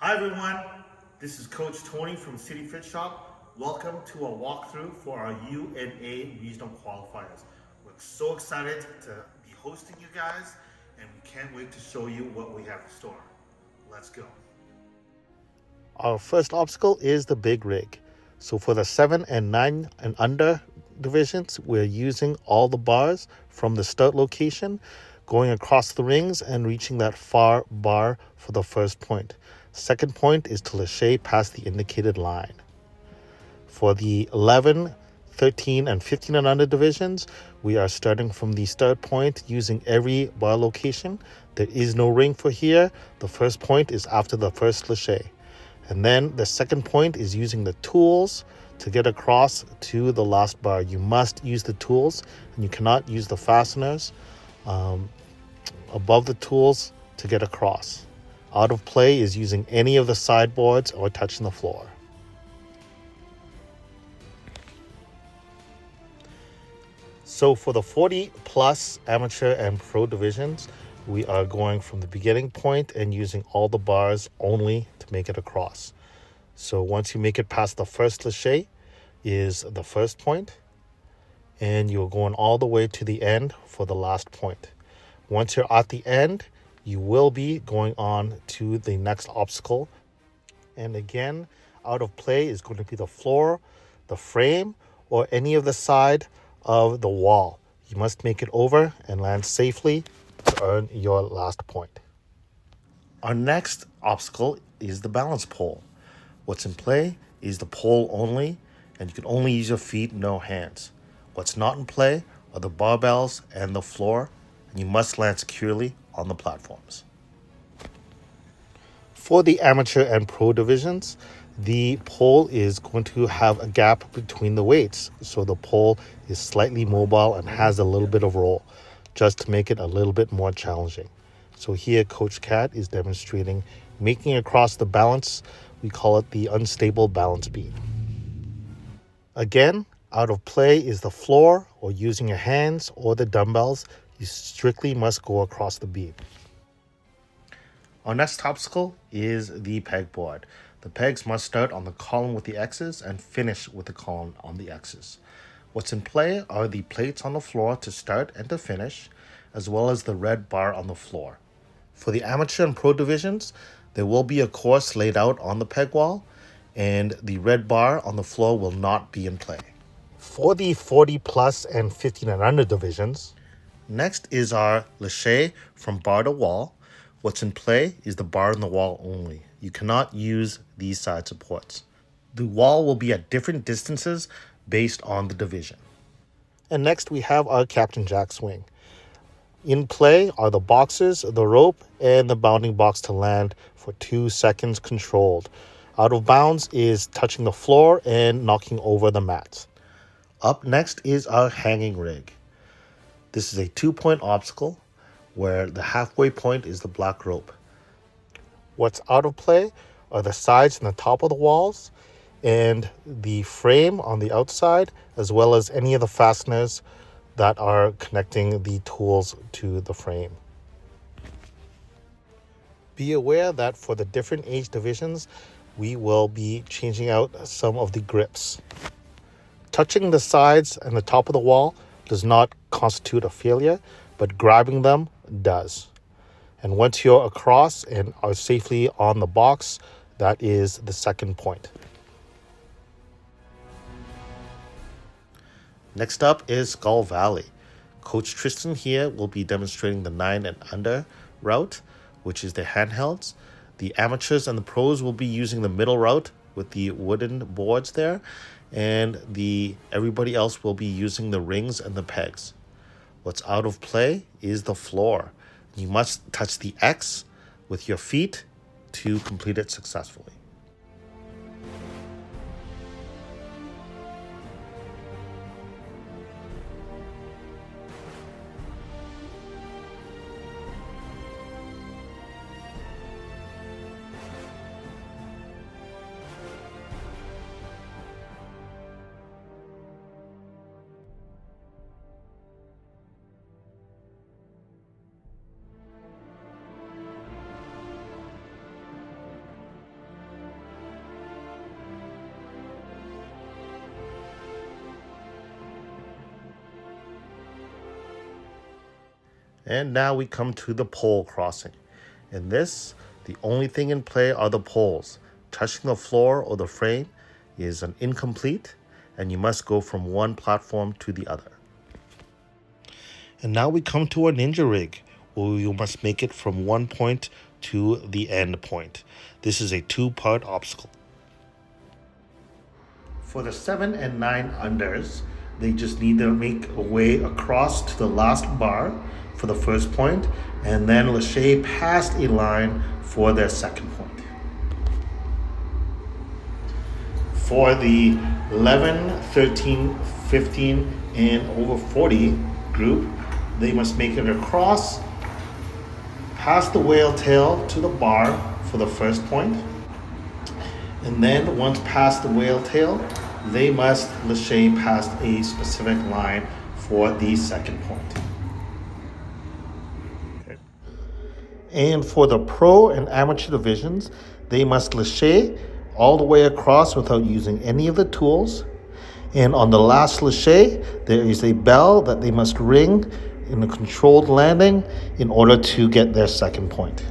Hi everyone, this is Coach Tony from City Fit Shop. Welcome to a walkthrough for our UNAA Regional Qualifiers. We're so excited to be hosting you guys and we can't wait to show you what we have in store. Let's go. Our first obstacle is the big rig. So for the 7 and 9 and under divisions, we're using all the bars from the start location, going across the rings and reaching that far bar for the first point. Second point is to lâcher past the indicated line. For the 11, 13, and 15 and under divisions, we are starting from the start point using every bar location. There is no ring for here. The first point is after the first lâcher. And then the second point is using the tools to get across to the last bar. You must use the tools and you cannot use the fasteners above the tools to get across. Out of play is using any of the sideboards or touching the floor. So for the 40 plus amateur and pro divisions, we are going from the beginning point and using all the bars only to make it across. So once you make it past the first lâcher is the first point, and you're going all the way to the end for the last point. Once you're at the end, you will be going on to the next obstacle. And again, out of play is going to be the floor, the frame, or any of the side of the wall. You must make it over and land safely to earn your last point. Our next obstacle is the balance pole. What's in play is the pole only, and you can only use your feet, no hands. What's not in play are the barbells and the floor, and you must land securely on the platforms. For the amateur and pro divisions, the pole is going to have a gap between the weights. So the pole is slightly mobile and has a little bit of roll, just to make it a little bit more challenging. So here Coach Cat is demonstrating making across the balance. We call it the unstable balance beam. Again, out of play is the floor or using your hands or the dumbbells. You strictly must go across the beam. Our next obstacle is the pegboard. The pegs must start on the column with the X's and finish with the column on the X's. What's in play are the plates on the floor to start and to finish, as well as the red bar on the floor. For the amateur and pro divisions, there will be a course laid out on the peg wall, and the red bar on the floor will not be in play. For the 40 plus and 15 and under divisions, next is our lâcher from bar to wall. What's in play is the bar in the wall only. You cannot use these side supports. The wall will be at different distances based on the division. And next we have our Captain Jack swing. In play are the boxes, the rope, and the bounding box to land for 2 seconds controlled. Out of bounds is touching the floor and knocking over the mats. Up next is our hanging rig. This is a 2-point obstacle where the halfway point is the black rope. What's out of play are the sides and the top of the walls and the frame on the outside, as well as any of the fasteners that are connecting the tools to the frame. Be aware that for the different age divisions, we will be changing out some of the grips. Touching the sides and the top of the wall does not constitute a failure, but grabbing them does. And once you're across and are safely on the box, that is the second point. Next up is Skull Valley. Coach Tristan here will be demonstrating the 9 and under route, which is the handhelds. The amateurs and the pros will be using the middle route with the wooden boards there, and everybody else will be using the rings and the pegs. What's out of play is the floor. You must touch the X with your feet to complete it successfully. And now we come to the pole crossing. In this, the only thing in play are the poles. Touching the floor or the frame is an incomplete, and you must go from one platform to the other. And now we come to our ninja rig, where you must make it from one point to the end point. This is a two-part obstacle. For the 7 and 9 unders, they just need to make a way across to the last bar for the first point, and then lâcher past a line for their second point. For the 11, 13, 15, and over 40 group, they must make it across past the whale tail to the bar for the first point. And then once past the whale tail, they must lâcher past a specific line for the second point. Okay. And for the pro and amateur divisions, they must lâcher all the way across without using any of the tools. And on the last lâcher, there is a bell that they must ring in a controlled landing in order to get their second point.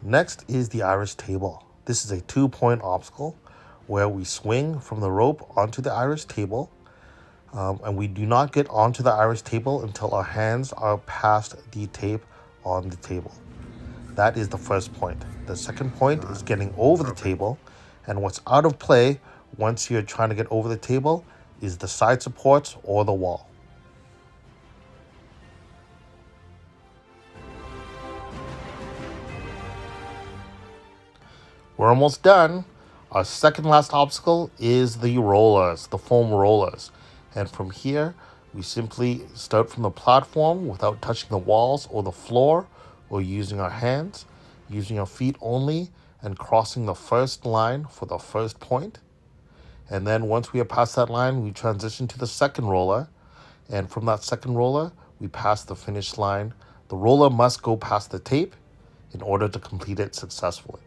Next is the Irish table. This is a 2-point obstacle where we swing from the rope onto the Irish table, and we do not get onto the Irish table until our hands are past the tape on the table. That is the first point. The second point is getting over the table, and what's out of play once you're trying to get over the table is the side supports or the wall. We're almost done. Our second last obstacle is the rollers, the foam rollers. And from here, we simply start from the platform without touching the walls or the floor or using our hands, using our feet only, and crossing the first line for the first point. And then once we are past that line, we transition to the second roller. And from that second roller, we pass the finish line. The roller must go past the tape in order to complete it successfully.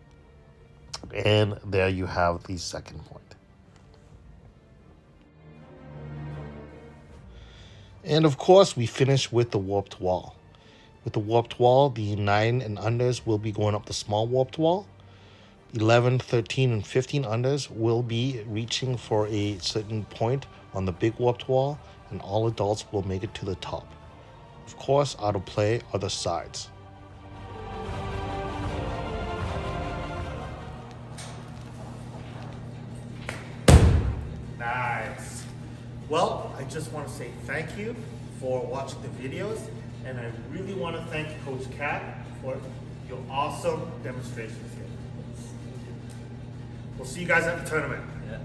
And there you have the second point. And of course, we finish with the warped wall. With the warped wall, the 9 and unders will be going up the small warped wall. 11, 13, and 15 unders will be reaching for a certain point on the big warped wall, and all adults will make it to the top. Of course, out of play are the sides. Nice. Well, I just want to say thank you for watching the videos, and I really want to thank Coach Kat for your awesome demonstrations here. We'll see you guys at the tournament. Yeah.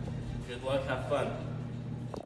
Good luck. Have fun.